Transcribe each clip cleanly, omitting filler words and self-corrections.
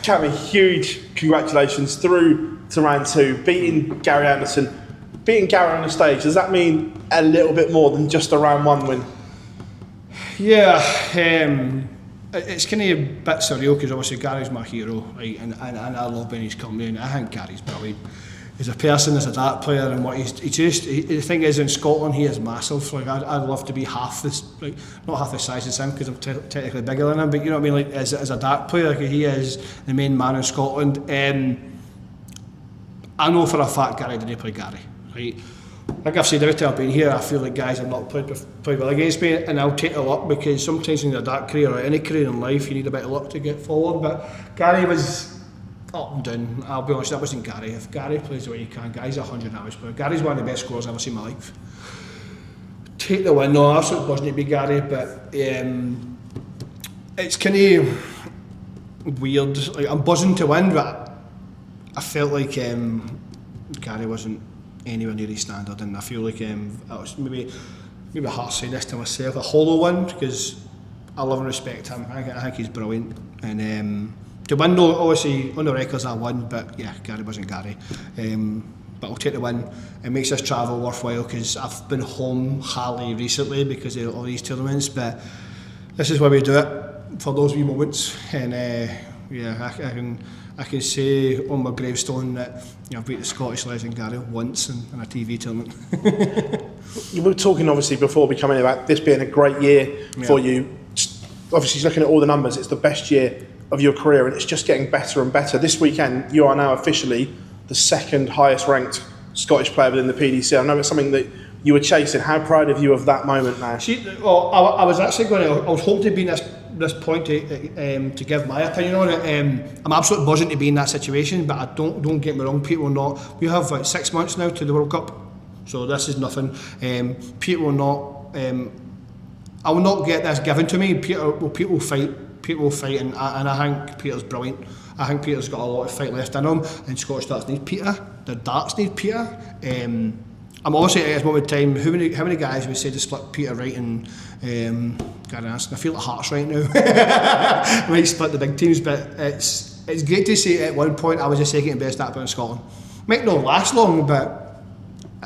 Cammy, huge congratulations through to round 2, beating Gary Anderson, beating Gary on the stage. Does that mean a little bit more than just a round 1 win? Yeah, it's kind of a bit surreal because obviously Gary's my hero, right? And I love being his company, and I think Gary's brilliant. As a person, as a dart player, and what the thing is, in Scotland he is massive. Like I'd love to be half this, like not half the size as him because I'm technically bigger than him, but you know what I mean. Like as a dart player, like, he is the main man in Scotland. I know for a fact Gary didn't play Gary, right? Like I've said every time I've been here, I feel like guys have not played well against me, and I'll take the luck because sometimes in your dart career or any career in life you need a bit of luck to get forward. But Gary was up and down. I'll be honest, that wasn't Gary. If Gary plays the way he can, Gary's a 100 average player. Gary's one of the best scorers I've ever seen in my life. Take the win. No, absolutely wasn't to be Gary, but it's kind of weird. Like I'm buzzing to win, but I felt like Gary wasn't anywhere near his standard, and I feel like I was maybe hard to say this to myself, a hollow one, because I love and respect him. I think he's brilliant, and to win, though, obviously on the records I won, but yeah, Gary wasn't Gary. But I'll take the win. It makes this travel worthwhile because I've been home hardly recently because of all these tournaments, but this is where we do it for those wee moments, and yeah, I can say on my gravestone that I've beat the Scottish legend Gary once in a TV tournament. You were talking obviously before becoming about this being a great year for you. Obviously looking at all the numbers, it's the best year of your career and it's just getting better and better. This weekend you are now officially the 2nd highest ranked Scottish player within the PDC. I know it's something that you were chasing. How proud of you of that moment now? I was actually I was hoping to be in this point to give my opinion on it. I'm absolutely buzzing to be in that situation, but I don't get me wrong, Peter will not. We have 6 months now to the World Cup, so this is nothing. Peter will not. I will not get this given to me. Peter will fight. Peter will fight, and I think Peter's brilliant. I think Peter's got a lot of fight left in him, and Scottish darts need Peter. The darts need Peter. I'm obviously at this moment in time, how many guys would say to split Peter Wright and Gary Anderson? I feel like Hearts right now. Might split the big teams, but it's great to see at one point I was the 2nd best dart player in Scotland. Might not last long, but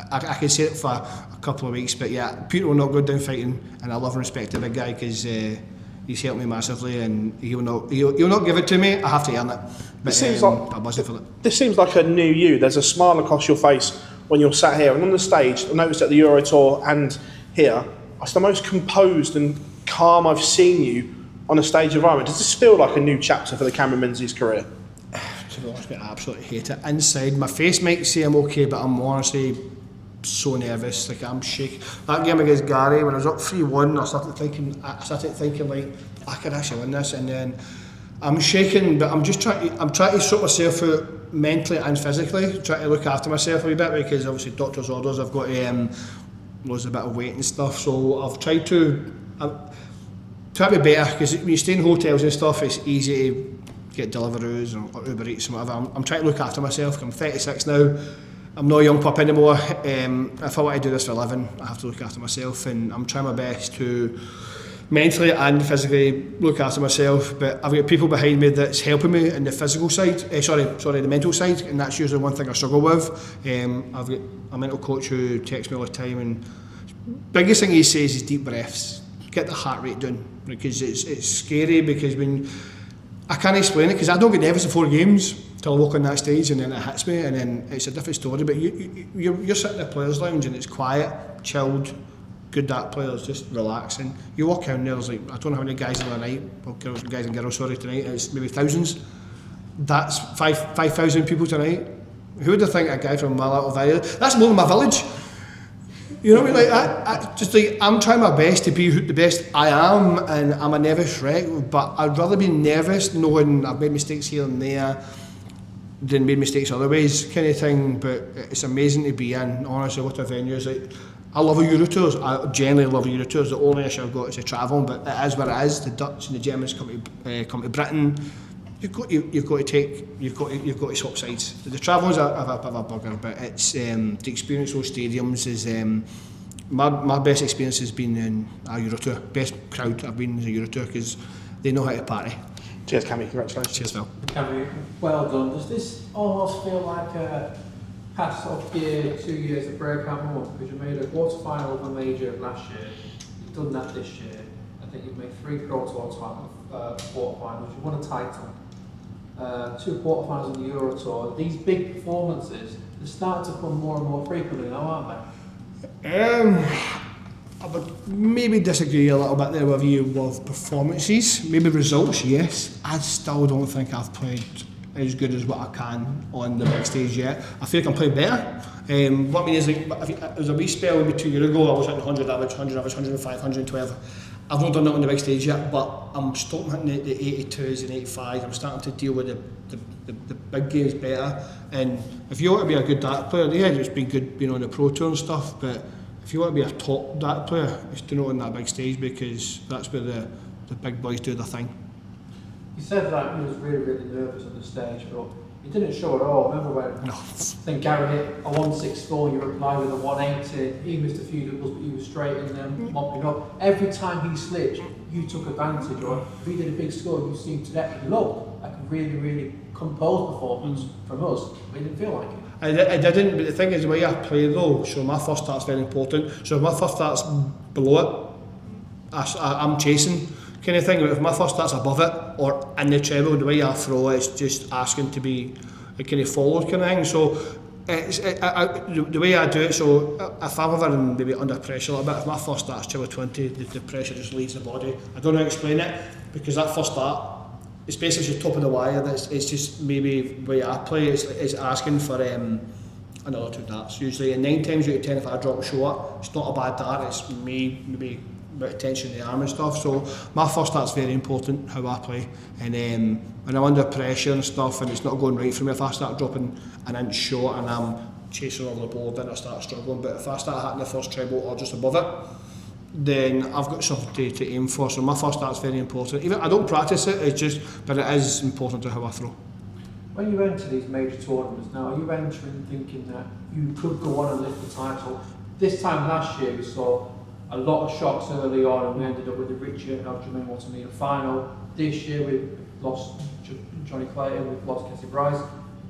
I can say it for a couple of weeks. But yeah, Peter will not go down fighting, and I love and respect the big guy because he's helped me massively, and he'll not give it to me. I have to earn it. But seems like I'm buzzing for it. This seems like a new you. There's a smile across your face when you're sat here, and on the stage, I noticed at the Euro Tour and here, it's the most composed and calm I've seen you on a stage environment. Does this feel like a new chapter for the Cameron Menzies career? To be honest, I absolutely hate it. Inside, my face might say I'm okay, but I'm honestly so nervous. Like I'm shaking. That game against Gary, when I was up 3-1, I started thinking like I could actually win this, and then I'm shaking, but I'm trying to sort myself out mentally and physically, trying to look after myself a wee bit because obviously doctor's orders, I've got to lose a bit of weight and stuff, so I've tried to be better because when you stay in hotels and stuff, it's easy to get Deliveroo's or Uber Eats and whatever. I'm trying to look after myself. I'm 36 now. I'm not a young pup anymore. If I want to do this for a living, I have to look after myself, and I'm trying my best to mentally and physically look after myself. But I've got people behind me that's helping me in the physical side. The mental side, and that's usually one thing I struggle with. I've got a mental coach who texts me all the time, and biggest thing he says is deep breaths. Get the heart rate down, because it's scary. Because when I can't explain it, because I don't get nervous before games till I walk on that stage, and then it hits me, and then it's a different story. But you're sitting in the players' lounge and it's quiet, chilled, good dart players just relaxing. You walk in there, there's like, I don't know how many guys in the night, well, guys and girls, sorry, tonight, it's maybe thousands. That's 5,000 people tonight. Who would have think a guy from my little village? That's more than my village. You know what I mean? Like, I'm trying my best to be the best I am, and I'm a nervous wreck, but I'd rather be nervous knowing I've made mistakes here and there than made mistakes otherwise, kind of thing. But it's amazing to be in, honestly, what a venue is. Like, I love a Euro Tours. I generally love Euro Tours. The only issue I've got is the travel, but it is what it is. The Dutch and the Germans come to Britain. You've got to swap sides. The travel's a bugger, but it's to experience those stadiums is my best experience has been in a Euro Tour. Best crowd I've been in a Euro Tour because they know how to party. Cheers, Cammy. Congratulations. Cheers, Phil. Cammy, well done. Does this almost feel like a pass off year, 2 years of breakout moment? Because you made a quarter final of a major last year, you've done that this year. I think you've made 3 Pro Tour quarter finals, you won a title, 2 quarterfinals in the Euro Tour. These big performances, they're starting to come more and more frequently now, aren't they? I would maybe disagree a little bit there with you with performances. Maybe results, yes. I still don't think I've played as good as what I can on the big stage yet. I feel like I'm playing better. What I mean is, like, there was a wee spell maybe 2 years ago, I was hitting 100 average, 105, 112. I've not done that on the big stage yet, but I'm starting hitting the 82s and 85s. I'm starting to deal with the big games better. And if you want to be a good dart player, yeah, it's been good being on the Pro Tour and stuff, but if you want to be a top dart player, it's to know on that big stage, because that's where the big boys do their thing. You said that you was really nervous on the stage, but you didn't show at all. Remember when No. I think Gary hit a 164, you replied with a 180, he missed a few doubles, but you were straight in them, mopping up. Every time he slipped, you took advantage, or if he did a big score, you seemed to look like a really composed performance from us, but it didn't feel like it. I didn't, but the thing is, the way I play though, so my first start's very important. So if my first start's below it, I'm chasing kind of thing. But if my first start's above it or in the treble, the way I throw it, it's just asking to be kind of followed kind of thing. So the way I do it, so if I'm ever maybe under pressure a little bit, if my first start's treble 20, the pressure just leaves the body. I don't know how to explain it, because that first start, it's basically just top of the wire. It's just maybe the way I play. It's asking for another 2 darts usually, and 9 times out of 10 if I drop a short, it's not a bad dart. It's me maybe a bit of tension in the arm and stuff. So my first dart's very important, how I play, and when I'm under pressure and stuff and it's not going right for me, if I start dropping an inch short and I'm chasing over the board, then I start struggling. But if I start hitting the first treble or just above it, then I've got something to aim for. So my first start's very important. Even I don't practice it, it's just, but it is important to how I throw. When you enter these major tournaments now, are you entering thinking that you could go on and lift the title? This time last year we saw a lot of shocks early on, and we ended up with the Richard Jermaine Watson final. This year we've lost Johnny Clayton, we've lost Cassie Bryce,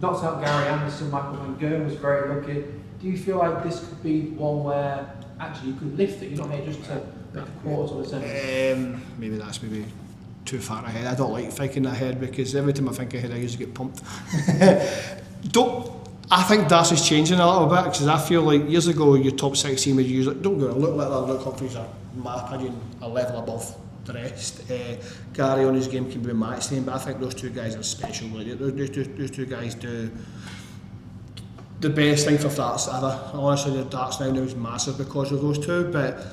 knocked out Gary Anderson, Michael Van Gerwen was very lucky. Do you feel like this could be one where actually you could lift it? You're not here just to make a quarter or a cent? Maybe that's too far ahead. I don't like thinking ahead, because every time I think ahead I usually get pumped. I think Darcy's changing a little bit, because I feel like years ago your top 16 would usually, don't go and look like that, Luke Humphries are, in my opinion, a level above the rest. Gary on his game can be matched him, but I think those 2 guys are special. Like, those two guys do the best thing for darts ever. Honestly, the darts now is massive because of those 2. But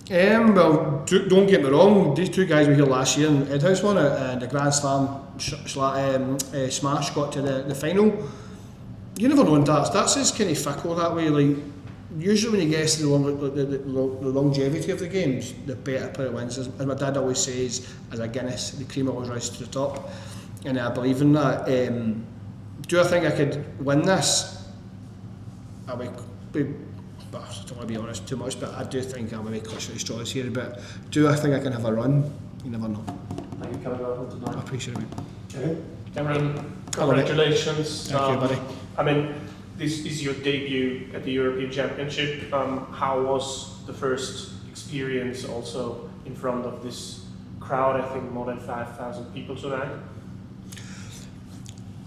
well, don't get me wrong, these 2 guys were here last year and Edhouse won it, and the Grand Slam smash got to the final. You never know in darts. Darts is kind of fickle that way. Like, usually when you get to the longevity of the games, the better player wins. As my dad always says, as a Guinness, the cream always rises to the top, and I believe in that. Do I think I could win this? I don't want to be honest too much, but I do think I'm maybe clutching the straws here. But do I think I can have a run? You never know. Thank you for coming over tonight. I appreciate it. Okay. Cameron, congratulations. Thank you, buddy. I mean, this is your debut at the European Championship. How was the first experience also in front of this crowd? I think more than 5,000 people tonight.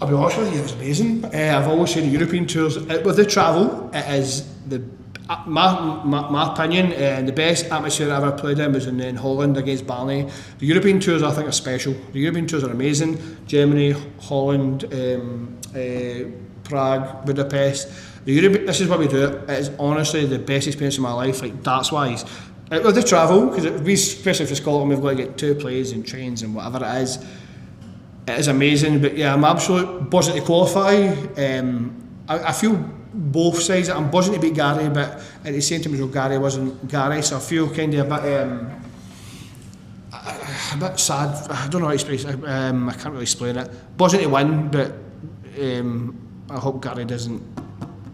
I'll be honest with you, it was amazing. I've always said the European tours, with the travel, it is my opinion, the best atmosphere I ever played in was in Holland against Barney. The European tours I think are special. The European tours are amazing. Germany, Holland, Prague, Budapest. This is what we do. It is honestly the best experience of my life, like darts wise. With the travel, because we, especially for Scotland, we've got to get 2 planes and trains and whatever it is. It is amazing, but yeah, I'm absolutely buzzing to qualify. I feel both sides. I'm buzzing to beat Gary, but at the same time as well, Gary wasn't Gary, so I feel kind of a bit sad. I don't know how to explain it. I can't really explain it. Buzzing to win, but I hope Gary doesn't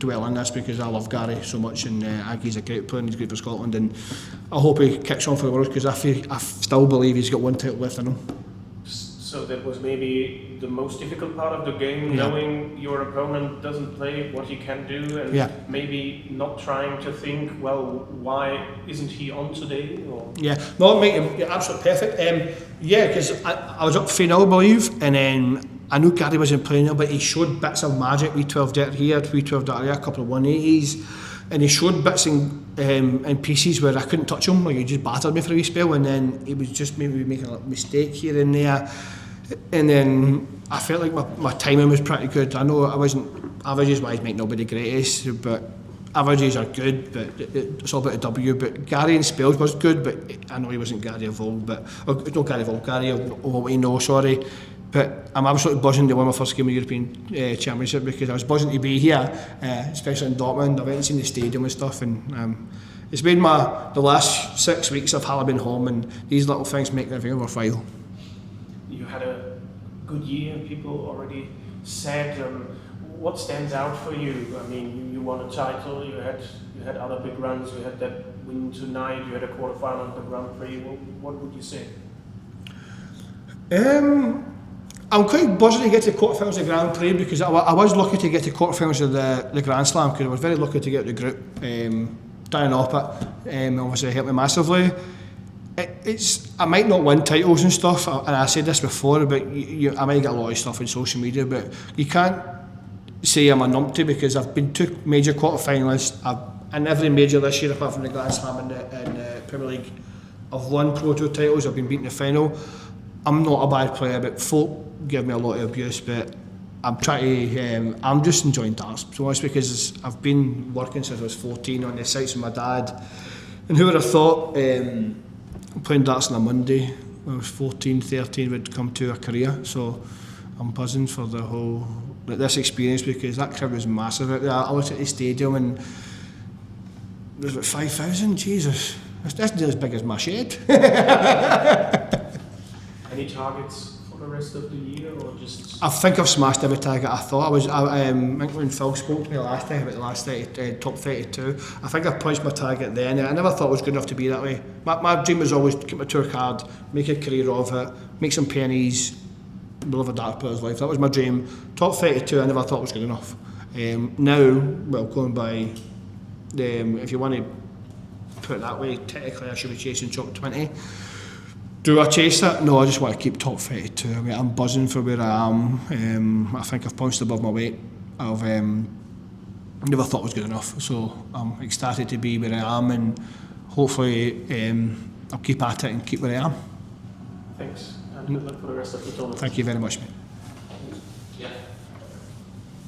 dwell on this, because I love Gary so much, and I think he's a great player and he's great for Scotland, and I hope he kicks on for the world, because I still believe he's got one title left in him. So that was maybe the most difficult part of the game, Yeah. knowing your opponent doesn't play what he can do, and Yeah. maybe not trying to think, well, why isn't he on today? Or Yeah, no, mate, you're absolutely perfect. Yeah, because I was up 3-0, I believe, and then I knew Gary wasn't playing now, but he showed bits of magic. We 12 dirt here, we 12 dirt there, a couple of 180s, and he showed bits in pieces where I couldn't touch him. Like he just battered me for a wee spell, and then he was just maybe making a mistake here and there, and then I felt like my timing was pretty good. I know I wasn't averages wise, might not be the greatest, but averages are good, but it's all about a W. But Gary in spells was good, but I know he wasn't Gary of old, but not Gary of old, Gary of what we know, sorry. But I'm absolutely buzzing to win my first game of the European Championship, because I was buzzing to be here, especially in Dortmund. I went and seen the stadium and stuff, and it's made the last 6 weeks I've hardly been home, and these little things make everything worthwhile. you had a good year, people already said. What stands out for you? I mean, you won a title, you had other big runs, you had that win tonight, you had a quarterfinal of the Grand Prix. What would you say? I'm quite buzzing to get to quarterfinals of the Grand Prix, because I was lucky to get to quarterfinals of the Grand Slam, because I was very lucky to get the group. Dan Oppett obviously helped me massively. I might not win titles and stuff, and I said this before, but I might get a lot of stuff on social media, but you can't say I'm a numpty, because I've been 2 major quarterfinalists. In every major this year, apart from the Grand Slam and the Premier League, I've won Pro Tour titles, I've been beaten in the final. I'm not a bad player, but folk give me a lot of abuse, but I'm trying to, I'm just enjoying darts, to be honest, because I've been working since I was 14 on the sites with my dad, and who would have thought playing darts on a Monday when I was 14, 13 would come to a career. So I'm buzzing for the whole, this experience, because that crowd was massive out there. I looked at the stadium and there was about 5,000, Jesus, that's nearly as big as my shed. Any targets for the rest of the year, or just? I think I've smashed every target I thought. I think when Phil spoke to me last time about the last top 32, I think I punched my target then. I never thought it was good enough to be that way. My dream was always to keep my tour card, make a career of it, make some pennies, live a dark player's life. That was my dream. Top 32 I never thought was good enough. Now, well, going by, if you want to put it that way, technically I should be chasing top 20. Do I chase that? No, I just want to keep top 32. I mean, I'm buzzing for where I am. I think I've punched above my weight. I've never thought it was good enough. So I'm ecstatic to be where I am, and hopefully I'll keep at it and keep where I am. Thanks, and good luck for the rest of the tournament. Thank you very much, mate. Yeah.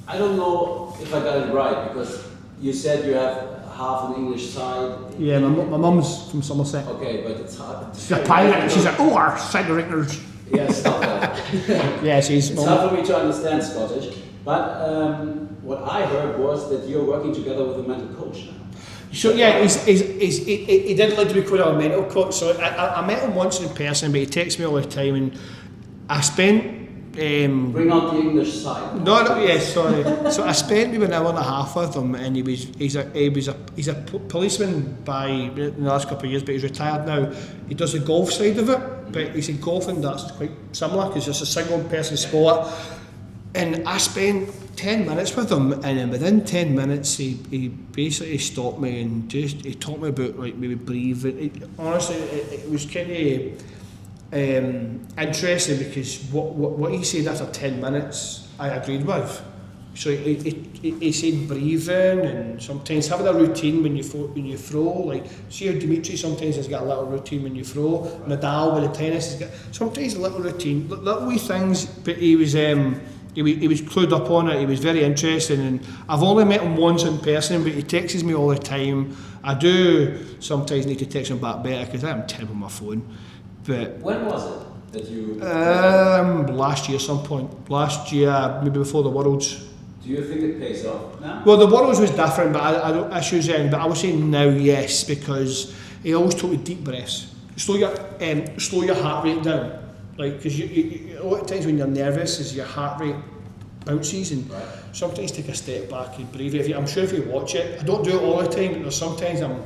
I don't know if I got it right, because you said you have half an English side. Yeah, my mum's from Somerset. Okay, but it's hard. She's a pirate. She's like, oh, our side of Rickers. Yeah, stop that. Yeah, she's. It's hard for me to understand Scottish, but what I heard was that you're working together with a mental coach now. So yeah, he didn't like to be called a mental coach. So I met him once in person, but he texts me all the time, and I spent. Bring out the English side. No, yes, sorry. So I spent maybe an hour and a half with him, and he's a policeman in the last couple of years, but he's retired now. He does the golf side of it, but he said golfing that's quite similar, because it's a single person sport. And I spent 10 minutes with him, and then within 10 minutes he basically stopped me and he taught me about like maybe breathing. Honestly, it was kind of interesting, because what he said after 10 minutes I agreed with. So he said breathing, and sometimes having a routine when you throw, like see how Dimitri sometimes has got a little routine when you throw, Nadal with the tennis has got sometimes a little routine, little wee things, but he was clued up on it. He was very interesting, and I've only met him once in person, but he texts me all the time. I do sometimes need to text him back better, because I'm terrible on my phone. But when was it that you? Last year, some point. Last year, maybe before the Worlds. Do you think it pays off now? Well, the Worlds was different, but I don't issues in. But I would say now, yes, because he always told me deep breaths. Slow your heart rate down, like because you a lot of times when you're nervous, is your heart rate bounces, and right. Sometimes take a step back and breathe. I'm sure if you watch it, I don't do it all the time, but there's sometimes I'm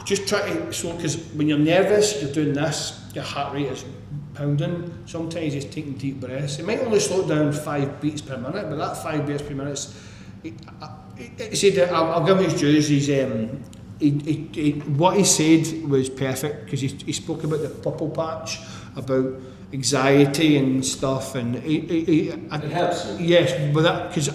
just trying to, so because when you're nervous, you're doing this, your heart rate is pounding. Sometimes he's taking deep breaths. It might only slow it down 5 beats per minute, but that 5 beats per minute, I'll give him his dues. What he said was perfect, because he spoke about the purple patch, about anxiety and stuff, and it helps you. Yes, but that, because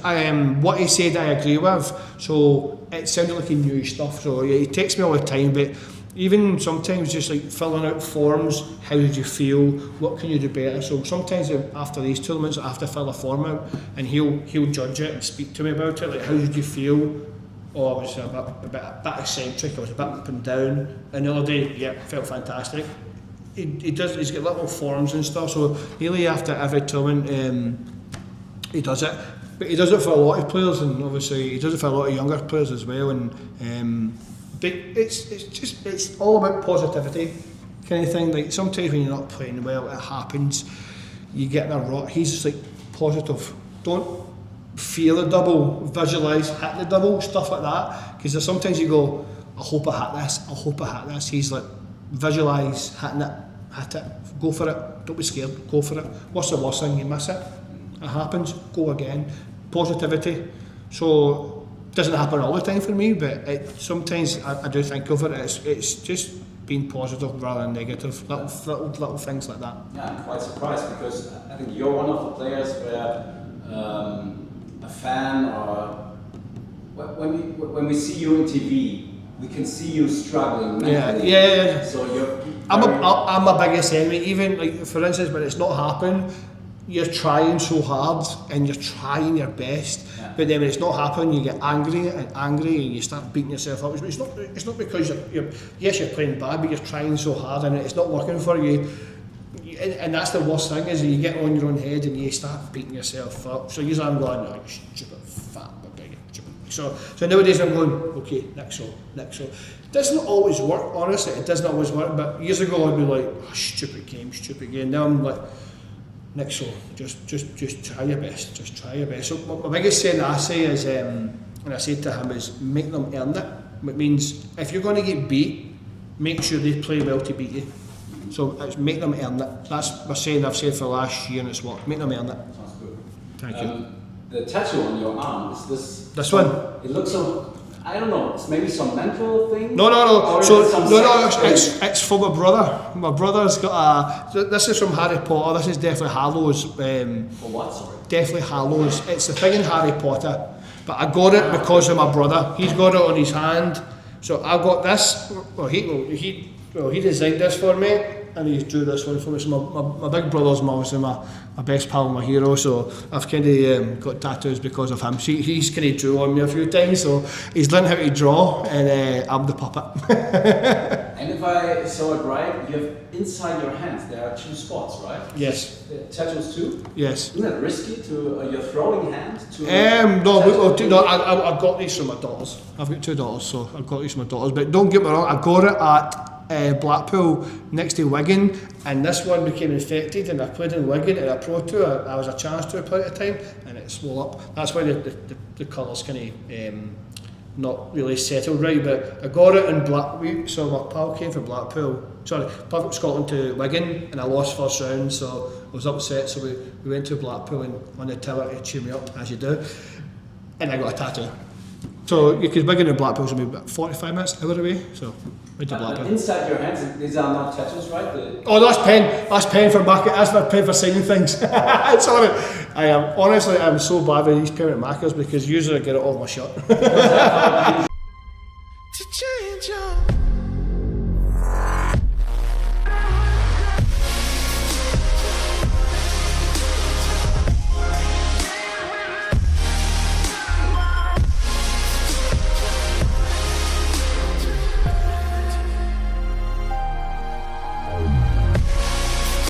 what he said I agree with. So it sounded like he knew stuff. So yeah, it takes me all the time, but even sometimes just like filling out forms, how did you feel, what can you do better? So sometimes after these tournaments I have to fill a form out, and he'll judge it and speak to me about it, like how did you feel? Oh, I was a bit eccentric, I was a bit up and down, and the other day, yeah, felt fantastic. He's got little forms and stuff, so nearly after every tournament he does it. But he does it for a lot of players, and obviously he does it for a lot of younger players as well. And but it's all about positivity, kind of thing. Like sometimes when you're not playing well, it happens. You get in a rut. He's just like positive. Don't fear the double. Visualize, hit the double, stuff like that. Because sometimes you go, I hope I hit this. I hope I hit this. He's like, visualize hitting it. Hit it. Go for it. Don't be scared. Go for it. What's the worst thing? You miss it. It happens. Go again. Positivity. So it doesn't happen all the time for me, but sometimes I do think of it. It's just being positive rather than negative. Little things like that. Yeah, I'm quite surprised, because I think you're one of the players where a fan, or when we see you on TV, we can see you struggling mentally. Yeah. So I'm my biggest enemy. Even like for instance, when it's not happening, you're trying so hard and you're trying your best, but then when it's not happening, you get angry and you start beating yourself up. It's not because you're playing bad, but you're trying so hard and it's not working for you. And that's the worst thing, is you get on your own head and you start beating yourself up. So usually I'm going, oh, you stupid fat big. So nowadays I'm going, okay, next show. It doesn't always work, honestly. It doesn't always work. But years ago I'd be like, oh, stupid game. Now I'm like, next show, just try your best. Just try your best. So my biggest saying that I say is, and I say to him, is make them earn it. It means if you're going to get beat, make sure they play well to beat you. So it's make them earn it. That's my saying I've said for the last year, and it's worked. Make them earn it. Sounds good. Thank you. The tattoo on your arm, is this? This one? It looks so, I don't know, it's maybe some mental thing? No. Or So is it some it's for my brother. My brother's got this is from Harry Potter. This is Deathly Hallows. For what, sorry? Deathly Hallows. It's the thing in Harry Potter. But I got it because of my brother. He's got it on his hand. So I got this. Well, he designed this for me, and he drew this one for me. So my big brother's obviously my best pal, my hero. So I've kind of got tattoos because of him. He's kind of drew on me a few times, so he's learned how to draw, and I'm the puppet. And if I saw it right, you have inside your hands there are 2 spots, right? Yes. Tattoos too? Yes. Isn't that risky to your throwing hand? No, I got these from my daughters. I've got 2 daughters, so I got these from my daughters. But don't get me wrong, I got it at Blackpool next to Wigan, and this one became infected, and I played in Wigan in a Pro Tour. I was a chance to play at the time, and it swelled up. That's why the colours kind of not really settled right, but I got it in Blackpool. So my pal came from Scotland to Wigan, and I lost first round, so I was upset. So we went to Blackpool and won the Tittle to cheer me up, as you do, and I got a tattoo. So because Wigan and Blackpool's about 45 minutes hour away, so went to Blackpool. Inside your hands, these are not tattoos, right? Oh, that's pen. That's pen for market. That's my pen for signing things. Sorry, I'm so bad with these permanent markers because usually I get it off my shirt.